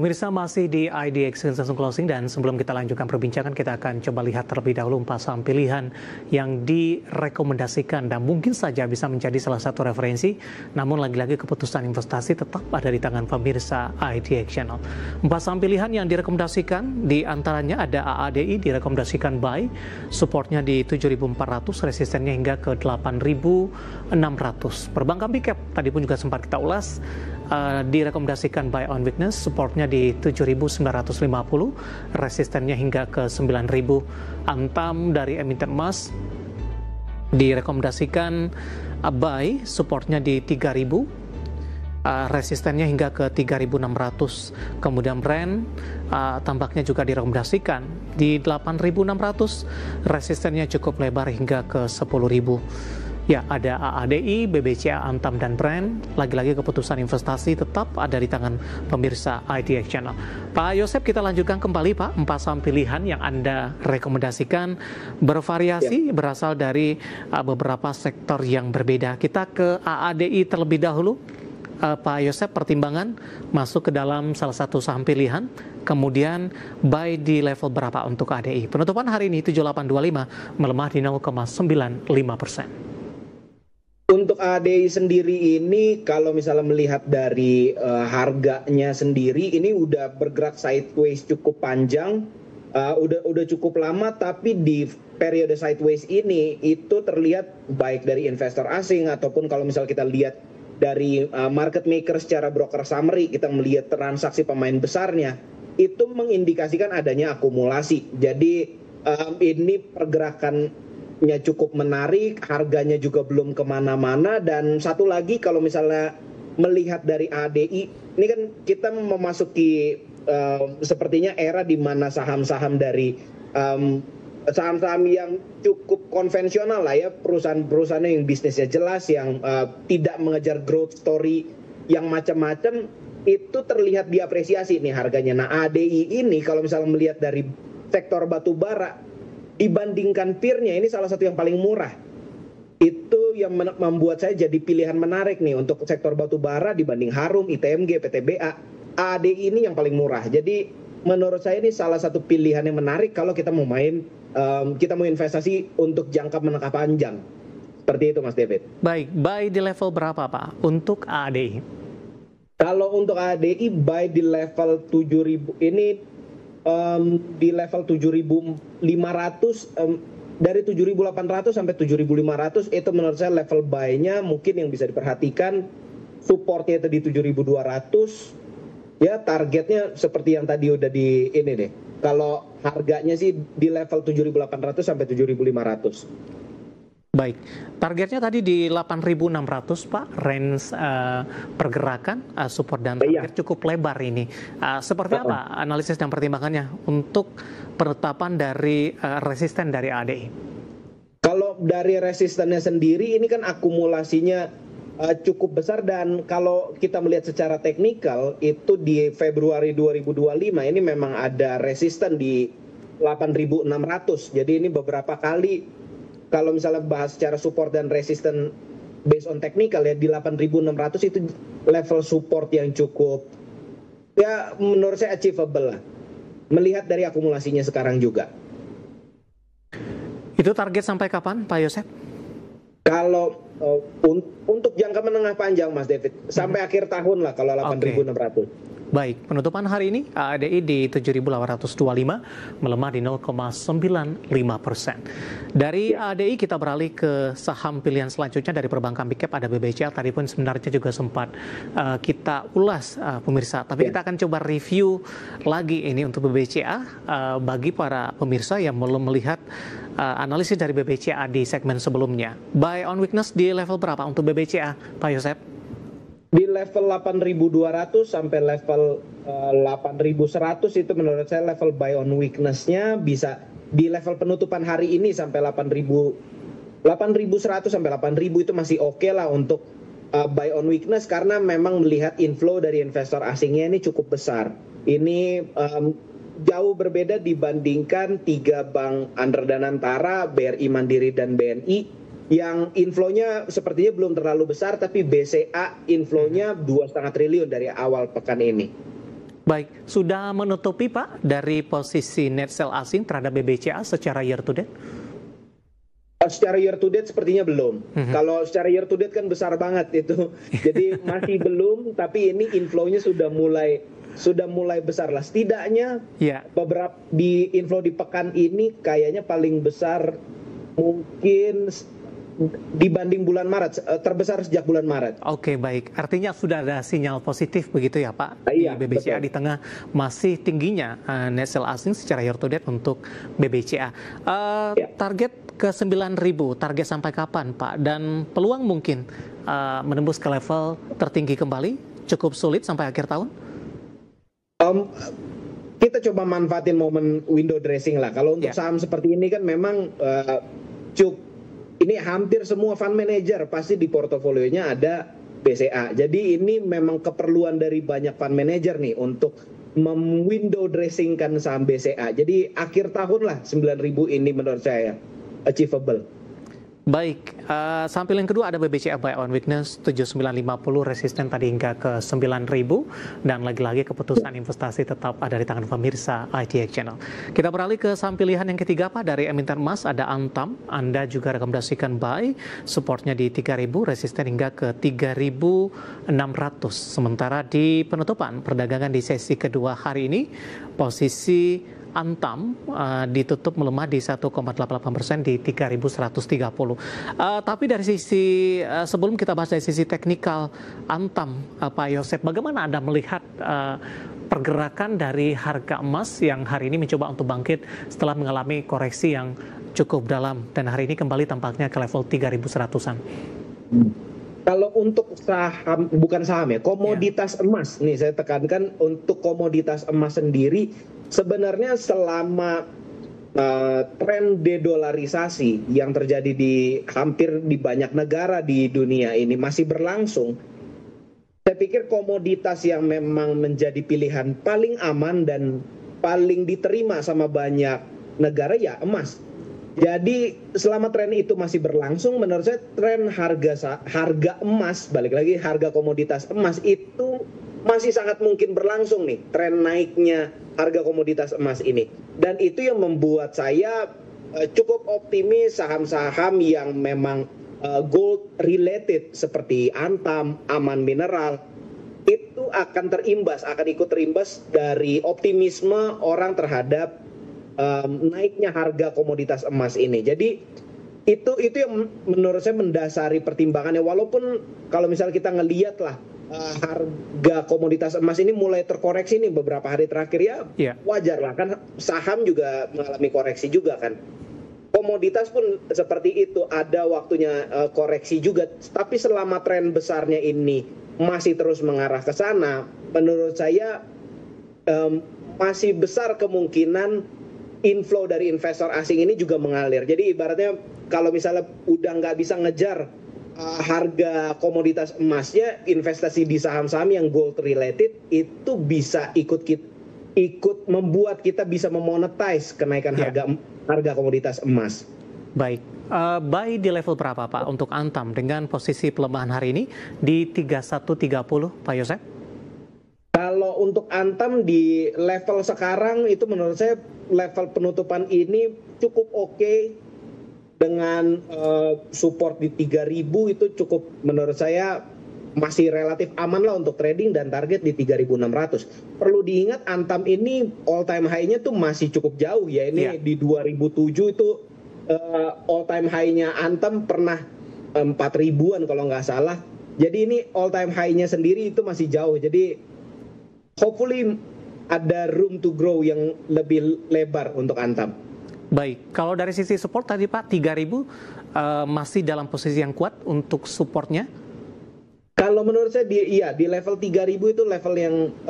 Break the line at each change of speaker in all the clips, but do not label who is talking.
Pemirsa masih di IDX Langsung Closing dan sebelum kita lanjutkan perbincangan kita akan coba lihat terlebih dahulu 4 saham pilihan yang direkomendasikan dan mungkin saja bisa menjadi salah satu referensi, namun lagi-lagi keputusan investasi tetap ada di tangan pemirsa IDX Channel. 4 saham pilihan yang direkomendasikan di antaranya ada AADI direkomendasikan buy, supportnya di 7.400, resistennya hingga ke 8.600. Perbankan big cap tadi pun juga sempat kita ulas, direkomendasikan buy on weakness, supportnya di 7.950, resistennya hingga ke 9.000. Antam dari emiten emas direkomendasikan buy, supportnya di 3.000, resistennya hingga ke 3.600. Kemudian Brent tampaknya juga direkomendasikan di 8.600, resistennya cukup lebar hingga ke 10.000. Ya, ada AADI, BBCA, Antam, dan Brent. Lagi-lagi keputusan investasi tetap ada di tangan pemirsa IDX Channel. Pak Yosep, kita lanjutkan kembali Pak. 4 saham pilihan yang Anda rekomendasikan bervariasi, berasal dari beberapa sektor yang berbeda. Kita ke AADI terlebih dahulu. Pak Yosep, pertimbangan masuk ke dalam salah satu saham pilihan, kemudian buy di level berapa untuk ADI? Penutupan hari ini 7825 melemah di 0,95%.
Untuk ADI sendiri ini kalau misalnya melihat dari harganya sendiri ini udah bergerak sideways cukup panjang, udah cukup lama, tapi di periode sideways ini itu terlihat baik dari investor asing ataupun kalau misalnya kita lihat dari market maker secara broker summary, kita melihat transaksi pemain besarnya itu mengindikasikan adanya akumulasi. Jadi ini pergerakan cukup menarik, harganya juga belum kemana-mana. Dan satu lagi kalau misalnya melihat dari ADI, ini kan kita memasuki sepertinya era di mana saham-saham dari saham-saham yang cukup konvensional lah ya, perusahaan-perusahaan yang bisnisnya jelas, yang tidak mengejar growth story yang macam-macam, itu terlihat diapresiasi nih harganya. Nah ADI ini kalau misalnya melihat dari sektor batu bara, dibandingkan peer-nya ini salah satu yang paling murah. Itu yang membuat saya jadi pilihan menarik nih untuk sektor batu bara dibanding Harum, ITMG, PTBA. ADI ini yang paling murah. Jadi menurut saya ini salah satu pilihan yang menarik kalau kita mau kita mau investasi untuk jangka menengah panjang. Seperti itu Mas David.
Baik, buy di level berapa Pak untuk ADI?
Kalau untuk ADI buy di level 7.000 ini di level 7.500, dari 7.800 sampai 7.500 itu menurut saya level buy-nya mungkin yang bisa diperhatikan. Supportnya itu di 7.200, ya targetnya seperti yang tadi udah di ini deh. Kalau harganya sih di level 7.800 sampai 7.500.
Baik, targetnya tadi di 8.600 Pak, range pergerakan support dan target cukup lebar ini. Seperti apa analisis dan pertimbangannya untuk penetapan dari resisten dari ADI?
Kalau dari resistennya sendiri ini kan akumulasinya cukup besar, dan kalau kita melihat secara teknikal itu di Februari 2025 ini memang ada resisten di 8.600. Jadi ini beberapa kali kalau misalnya bahas secara support dan resisten based on technical ya, di 8.600 itu level support yang cukup, ya menurut saya achievable lah, melihat dari akumulasinya sekarang juga.
Itu target sampai kapan Pak Yosep?
Kalau untuk jangka menengah panjang Mas David, sampai akhir tahun lah kalau 8.600.
Baik, penutupan hari ini ADI di 7.825 melemah di 0,95%. Dari ADI kita beralih ke saham pilihan selanjutnya dari perbankan big cap, ada BBCA. Tadi pun sebenarnya juga sempat kita ulas pemirsa, tapi kita akan coba review lagi ini untuk BBCA bagi para pemirsa yang belum melihat analisis dari BBCA di segmen sebelumnya. Buy on weakness di level berapa untuk BBCA, Pak Yosep?
Di level 8.200 sampai level 8.100 itu menurut saya level buy on weakness-nya bisa di level penutupan hari ini sampai 8.100 sampai 8.000 itu masih oke lah untuk buy on weakness, karena memang melihat inflow dari investor asingnya ini cukup besar. Ini jauh berbeda dibandingkan 3 bank Andra Danantara, BRI Mandiri dan BNI yang inflow-nya sepertinya belum terlalu besar, tapi BCA inflow-nya 2,5 triliun dari awal pekan ini.
Baik, sudah menutupi Pak dari posisi net sell asing terhadap BBCA secara year to date?
Secara year to date sepertinya belum. Kalau secara year to date kan besar banget itu. Jadi masih belum, tapi ini inflow-nya sudah mulai besar lah. Setidaknya beberapa di inflow di pekan ini kayaknya paling besar mungkin dibanding bulan Maret, terbesar sejak bulan Maret.
Oke, baik. Artinya sudah ada sinyal positif begitu ya Pak di
Iya,
BBCA
betul.
di tengah masih tingginya net sell asing secara year to date untuk BBCA. Target ke 9.000, target sampai kapan Pak? Dan peluang mungkin menembus ke level tertinggi kembali cukup sulit sampai akhir tahun?
Kita coba manfaatin momen window dressing lah. Kalau untuk saham seperti ini kan memang ini hampir semua fund manager pasti di portofolionya ada BCA. Jadi ini memang keperluan dari banyak fund manager nih untuk window dressingkan saham BCA. Jadi akhir tahun lah 9.000 ini menurut saya achievable.
Baik, sampil yang kedua ada BBCA Buy on Weakness 7950, resisten tadi hingga ke 9.000, dan lagi-lagi keputusan investasi tetap ada di tangan pemirsa ITX Channel. Kita beralih ke saham pilihan yang ketiga Pak, dari emiten emas ada Antam. Anda juga rekomendasikan buy, supportnya di 3.000, resisten hingga ke 3.600. Sementara di penutupan perdagangan di sesi kedua hari ini, posisi Antam ditutup melemah di 1,88% di 3.130. Tapi dari sisi sebelum kita bahas dari sisi teknikal Antam, Pak Yosep, bagaimana Anda melihat pergerakan dari harga emas yang hari ini mencoba untuk bangkit setelah mengalami koreksi yang cukup dalam dan hari ini kembali tampaknya ke level 3.100-an?
Kalau untuk saham, bukan saham ya, komoditas emas, nih saya tekankan untuk komoditas emas sendiri, sebenarnya selama tren dedolarisasi yang terjadi di hampir di banyak negara di dunia ini masih berlangsung, saya pikir komoditas yang memang menjadi pilihan paling aman dan paling diterima sama banyak negara ya emas. Jadi selama tren itu masih berlangsung, menurut saya tren harga emas, balik lagi harga komoditas emas itu masih sangat mungkin berlangsung nih, tren naiknya harga komoditas emas ini. Dan itu yang membuat saya cukup optimis saham-saham yang memang gold related seperti Antam, Aman Mineral, itu akan ikut terimbas dari optimisme orang terhadap naiknya harga komoditas emas ini. Jadi itu yang menurut saya mendasari pertimbangannya. Walaupun kalau misalnya kita ngelihat lah harga komoditas emas ini mulai terkoreksi nih beberapa hari terakhir ya, wajar lah kan, saham juga mengalami koreksi juga kan. Komoditas pun seperti itu, ada waktunya koreksi juga. Tapi selama tren besarnya ini masih terus mengarah ke sana, menurut saya masih besar kemungkinan inflow dari investor asing ini juga mengalir. Jadi ibaratnya kalau misalnya udah nggak bisa ngejar harga komoditas emasnya, investasi di saham-saham yang gold related itu bisa ikut membuat kita bisa memonetize kenaikan harga komoditas emas.
Baik, buy di level berapa Pak untuk Antam dengan posisi pelemahan hari ini di 3130 Pak Yosep?
Kalau untuk Antam di level sekarang itu menurut saya level penutupan ini cukup oke, dengan support di 3.000 itu cukup, menurut saya masih relatif aman lah untuk trading, dan target di 3.600. Perlu diingat Antam ini all time high-nya tuh masih cukup jauh ya, ini di 2007 itu all time high-nya Antam pernah 4.000-an kalau nggak salah. Jadi ini all time high-nya sendiri itu masih jauh. Jadi hopefully ada room to grow yang lebih lebar untuk Antam.
Baik, kalau dari sisi support tadi Pak, 3.000 masih dalam posisi yang kuat untuk supportnya?
Kalau menurut saya di level 3.000 itu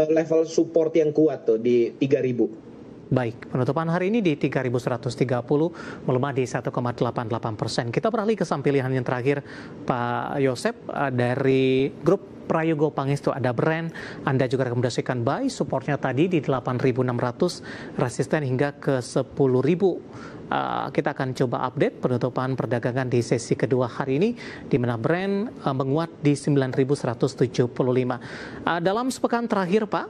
level support yang kuat tuh di 3.000.
Baik, penutupan hari ini di 3.130, melemah di 1,88%. Kita beralih ke saham pilihan yang terakhir Pak Yosep, dari grup Prayogo Pangestu ada Brand. Anda juga rekomendasikan buy, supportnya tadi di 8.600, resisten hingga ke 10.000. kita akan coba update penutupan perdagangan di sesi kedua hari ini, di mana Brent menguat di 9.175. Dalam sepekan terakhir, Pak,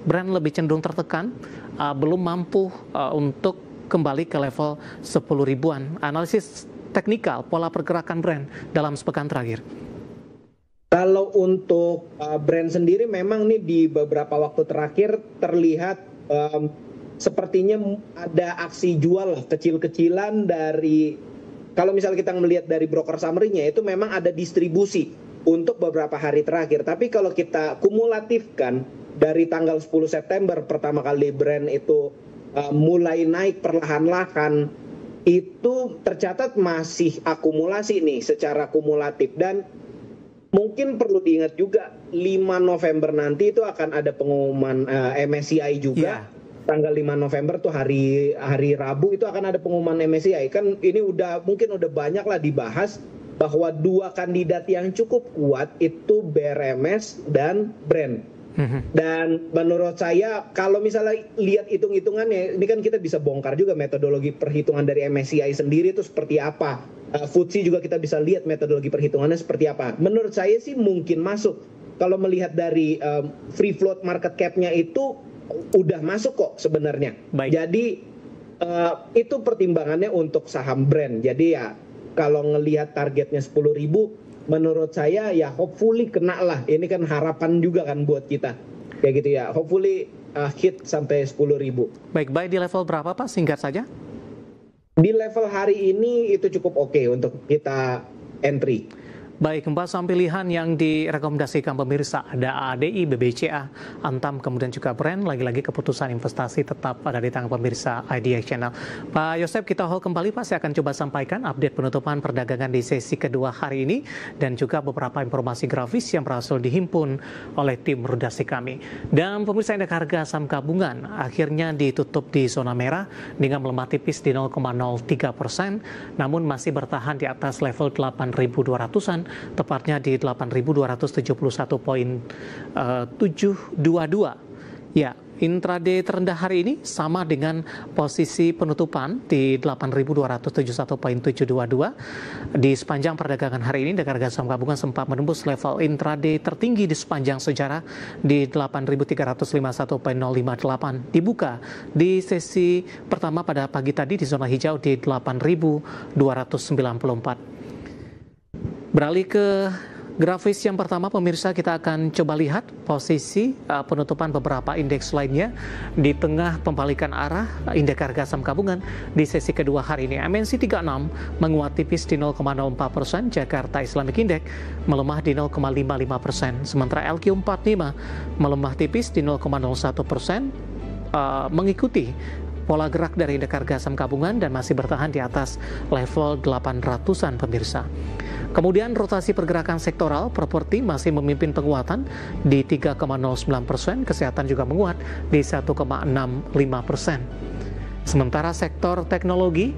Brent lebih cenderung tertekan, belum mampu untuk kembali ke level 10 ribuan. Analisis teknikal pola pergerakan Brent dalam sepekan terakhir.
Kalau untuk Brent sendiri memang nih di beberapa waktu terakhir terlihat sepertinya ada aksi jual kecil-kecilan dari, kalau misalnya kita melihat dari broker summary-nya itu memang ada distribusi untuk beberapa hari terakhir. Tapi kalau kita kumulatifkan dari tanggal 10 September pertama kali Brent itu mulai naik perlahan-lahan, itu tercatat masih akumulasi nih secara kumulatif. Dan mungkin perlu diingat juga 5 November nanti itu akan ada pengumuman MSCI juga. Tanggal 5 November tuh hari Rabu itu akan ada pengumuman MSCI. Kan ini mungkin udah banyak lah dibahas bahwa dua kandidat yang cukup kuat itu BRMS dan Brent. Dan menurut saya kalau misalnya lihat hitung-hitungannya, ini kan kita bisa bongkar juga metodologi perhitungan dari MSCI sendiri itu seperti apa. FTSE juga kita bisa lihat metodologi perhitungannya seperti apa. Menurut saya sih mungkin masuk. Kalau melihat dari free float market cap-nya itu udah masuk kok sebenarnya. Jadi itu pertimbangannya untuk saham Brent. Jadi ya kalau ngelihat targetnya 10.000, menurut saya ya hopefully kena lah. Ini kan harapan juga kan buat kita. Kayak gitu ya. Hopefully hit sampai 10.000.
Baik, di level berapa Pak? Singkat saja.
Di level hari ini itu cukup oke untuk kita entry.
Baik, 4 saham pilihan yang direkomendasikan pemirsa ada ADI, BBCA, Antam, kemudian juga Brent. Lagi-lagi keputusan investasi tetap ada di tangan pemirsa IDX Channel. Pak Yosef, kita hold kembali Pak. Saya akan coba sampaikan update penutupan perdagangan di sesi kedua hari ini dan juga beberapa informasi grafis yang berhasil dihimpun oleh tim redaksi kami. Dan pemirsa, indeks harga saham gabungan akhirnya ditutup di zona merah dengan melemah tipis di 0,03%, namun masih bertahan di atas level 8.200-an. Tepatnya di 8.271.722. Ya, intraday terendah hari ini sama dengan posisi penutupan di 8.271.722. Di sepanjang perdagangan hari ini, harga saham gabungan sempat menembus level intraday tertinggi di sepanjang sejarah di 8.351.058. Dibuka di sesi pertama pada pagi tadi di zona hijau di 8.294. Beralih ke grafis yang pertama, pemirsa, kita akan coba lihat posisi penutupan beberapa indeks lainnya di tengah pembalikan arah indeks harga saham gabungan di sesi kedua hari ini. MNC 36 menguat tipis di 0,04%, Jakarta Islamic Index melemah di 0,55%, sementara LQ45 melemah tipis di 0,01%, mengikuti pola gerak dari indeks harga saham gabungan dan masih bertahan di atas level 800-an pemirsa. Kemudian rotasi pergerakan sektoral, properti masih memimpin penguatan di 3,09%, kesehatan juga menguat di 1,65%. Sementara sektor teknologi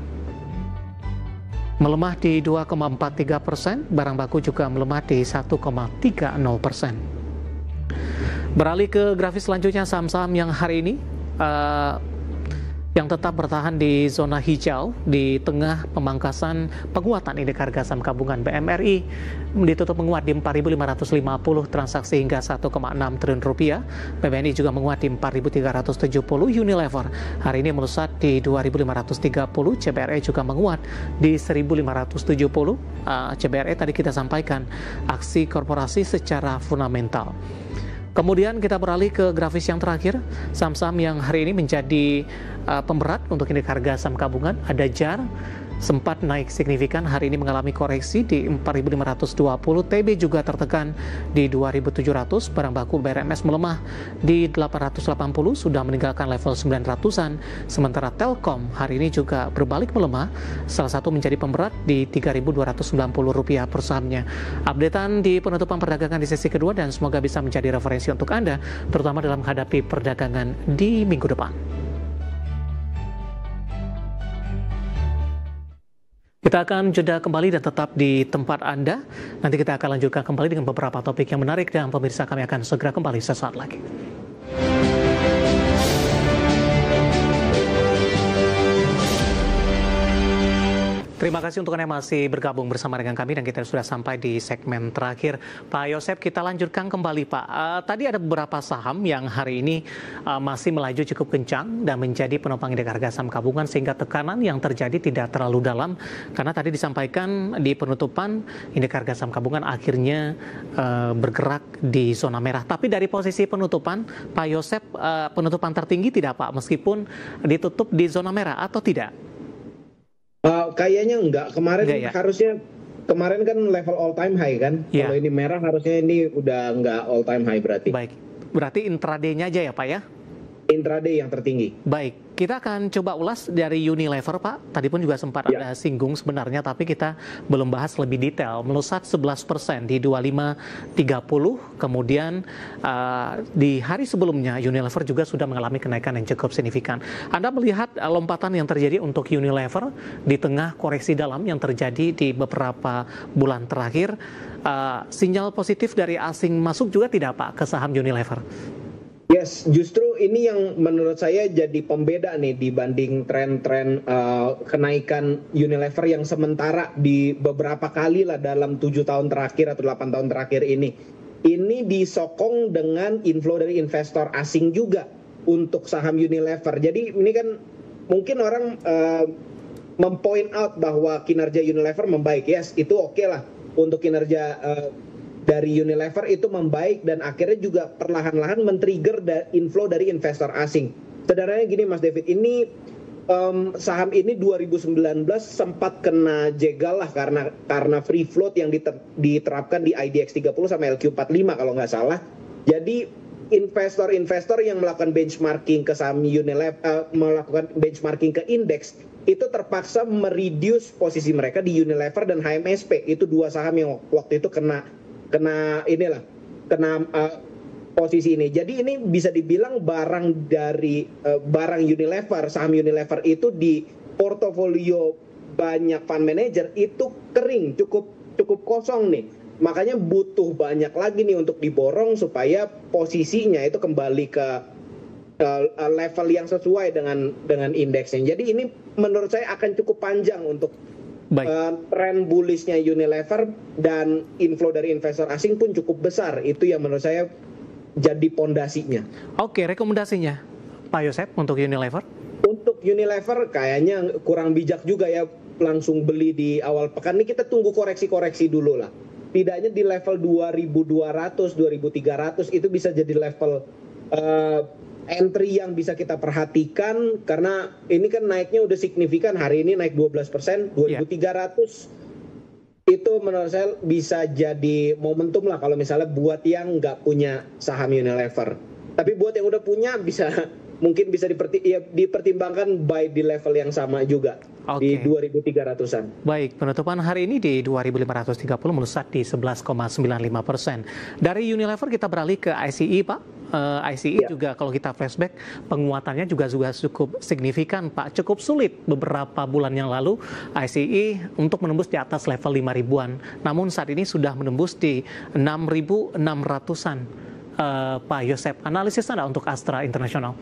melemah di 2,43%, barang baku juga melemah di 1,30%. Beralih ke grafis selanjutnya, saham-saham yang hari ini yang tetap bertahan di zona hijau di tengah pemangkasan penguatan indeks harga saham gabungan. BMRI ditutup menguat di 4.550 transaksi hingga 1,6 triliun rupiah. BBNI juga menguat di 4.370. Unilever hari ini melesat di 2.530. CBRE juga menguat di 1.570. CBRE tadi kita sampaikan aksi korporasi secara fundamental. Kemudian kita beralih ke grafis yang terakhir, saham-saham yang hari ini menjadi pemberat untuk indeks harga saham gabungan. Ada JAR sempat naik signifikan, hari ini mengalami koreksi di 4.520. TB juga tertekan di 2.700. Barang baku BRMS melemah di 880, sudah meninggalkan level 900-an. Sementara Telkom hari ini juga berbalik melemah, salah satu menjadi pemberat di Rp3.290 per sahamnya. Updatean di penutupan perdagangan di sesi kedua dan semoga bisa menjadi referensi untuk Anda, terutama dalam menghadapi perdagangan di minggu depan. Kita akan jeda kembali dan tetap di tempat Anda. Nanti kita akan lanjutkan kembali dengan beberapa topik yang menarik dan pemirsa kami akan segera kembali sesaat lagi. Terima kasih untuk Anda yang masih bergabung bersama dengan kami dan kita sudah sampai di segmen terakhir. Pak Yosep, kita lanjutkan kembali Pak. Tadi ada beberapa saham yang hari ini masih melaju cukup kencang dan menjadi penopang indeks harga saham gabungan sehingga tekanan yang terjadi tidak terlalu dalam. Karena tadi disampaikan di penutupan indeks harga saham gabungan akhirnya bergerak di zona merah. Tapi dari posisi penutupan, Pak Yosep, penutupan tertinggi tidak Pak meskipun ditutup di zona merah atau tidak?
Kayaknya enggak. Kemarin
Enggak, ya?
harusnya kemarin kan level all time high kan.
Ya.
Kalau ini merah harusnya ini udah enggak all time high berarti.
Baik. Berarti intraday-nya aja ya Pak ya?
Intraday yang tertinggi.
Baik, kita akan coba ulas dari Unilever Pak. Tadi pun juga sempat ada singgung sebenarnya, tapi kita belum bahas lebih detail. Melesat 11% di 25.30. Kemudian di hari sebelumnya Unilever juga sudah mengalami kenaikan yang cukup signifikan. Anda melihat lompatan yang terjadi untuk Unilever di tengah koreksi dalam yang terjadi di beberapa bulan terakhir. Sinyal positif dari asing masuk juga tidak Pak ke saham Unilever?
Yes, justru ini yang menurut saya jadi pembeda nih dibanding tren-tren kenaikan Unilever yang sementara di beberapa kali lah dalam 7 tahun terakhir atau 8 tahun terakhir ini. Ini disokong dengan inflow dari investor asing juga untuk saham Unilever. Jadi ini kan mungkin orang mempoint out bahwa kinerja Unilever membaik. Yes, itu oke lah untuk kinerja dari Unilever itu membaik dan akhirnya juga perlahan-lahan men-trigger inflow dari investor asing. Sederhananya gini Mas David, ini saham ini 2019 sempat kena jegal lah karena free float yang diterapkan di IDX 30 sama LQ45 kalau nggak salah. Jadi investor-investor yang melakukan benchmarking ke saham Unilever, melakukan benchmarking ke indeks itu terpaksa mereduce posisi mereka di Unilever dan HMSP. Itu dua saham yang waktu itu kena posisi ini. Jadi ini bisa dibilang barang Unilever, saham Unilever itu di portofolio banyak fund manager itu kering, cukup kosong nih. Makanya butuh banyak lagi nih untuk diborong supaya posisinya itu kembali ke level yang sesuai dengan indeksnya. Jadi ini menurut saya akan cukup panjang untuk tren bullishnya Unilever dan inflow dari investor asing pun cukup besar. Itu yang menurut saya jadi pondasinya.
Oke, rekomendasinya Pak Yosep untuk Unilever?
Untuk Unilever kayaknya kurang bijak juga ya langsung beli di awal pekan. Ini kita tunggu koreksi-koreksi dulu lah. Tidaknya di level 2200, 2300 itu bisa jadi level entry yang bisa kita perhatikan karena ini kan naiknya udah signifikan. Hari ini naik 12%, 2300 itu menurut saya bisa jadi momentum lah kalau misalnya buat yang nggak punya saham Unilever. Tapi buat yang udah punya mungkin bisa dipertimbangkan buy di level yang sama juga. Di 2.300-an.
Baik, penutupan hari ini di 2.530 melesat di 11,95%. Dari Unilever kita beralih ke ICE Pak. ICE juga kalau kita flashback penguatannya juga cukup signifikan Pak. Cukup sulit beberapa bulan yang lalu ICE untuk menembus di atas level 5.000-an. Namun saat ini sudah menembus di 6.600-an. Pak Yosep, analisis Anda untuk Astra International?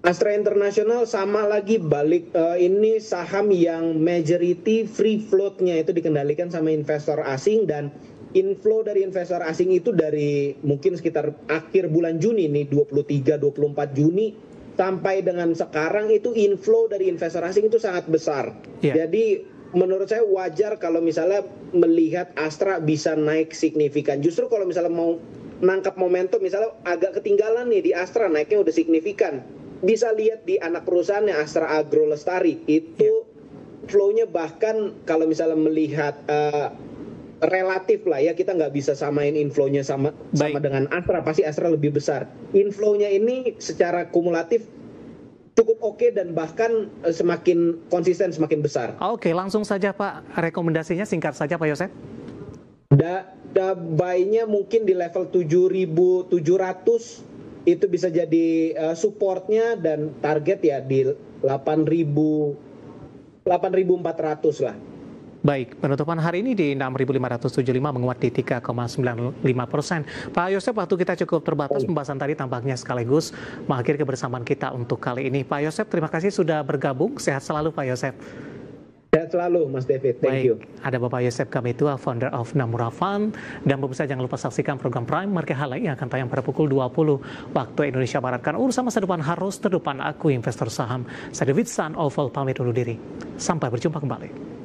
Astra International sama lagi balik, ini saham yang majority free float-nya itu dikendalikan sama investor asing dan inflow dari investor asing itu dari mungkin sekitar akhir bulan Juni nih 23-24 Juni sampai dengan sekarang itu inflow dari investor asing itu sangat besar. Jadi menurut saya wajar kalau misalnya melihat Astra bisa naik signifikan. Justru kalau misalnya mau nangkap momentum misalnya agak ketinggalan nih di Astra naiknya udah signifikan. Bisa lihat di anak perusahaannya Astra Agro Lestari itu flow-nya bahkan kalau misalnya melihat relatif lah ya kita nggak bisa samain inflow-nya sama dengan Astra, pasti Astra lebih besar. Inflow-nya ini secara kumulatif cukup oke dan bahkan semakin konsisten semakin besar.
Oke, langsung saja Pak, rekomendasinya singkat saja Pak Yosep.
Buy-nya mungkin di level 7.700 itu bisa jadi supportnya dan target ya di 8.400 lah.
Baik, penutupan hari ini di 6.575 menguat di 3,95%. Pak Yosep, waktu kita cukup terbatas, pembahasan tadi tampaknya sekaligus mengakhiri kebersamaan kita untuk kali ini. Pak Yosep, terima kasih sudah bergabung. Sehat selalu Pak Yosep.
Sehat selalu Mas David, thank you.
Ada Bapak Yosef Gametua, founder of Namura Fund. Dan pemirsa jangan lupa saksikan program Prime Market Highlight yang akan tayang pada pukul 20 waktu Indonesia Barat. Karena urusan masa depan harus terdepan, aku investor saham. Saya David San Oval pamit undur diri. Sampai berjumpa kembali.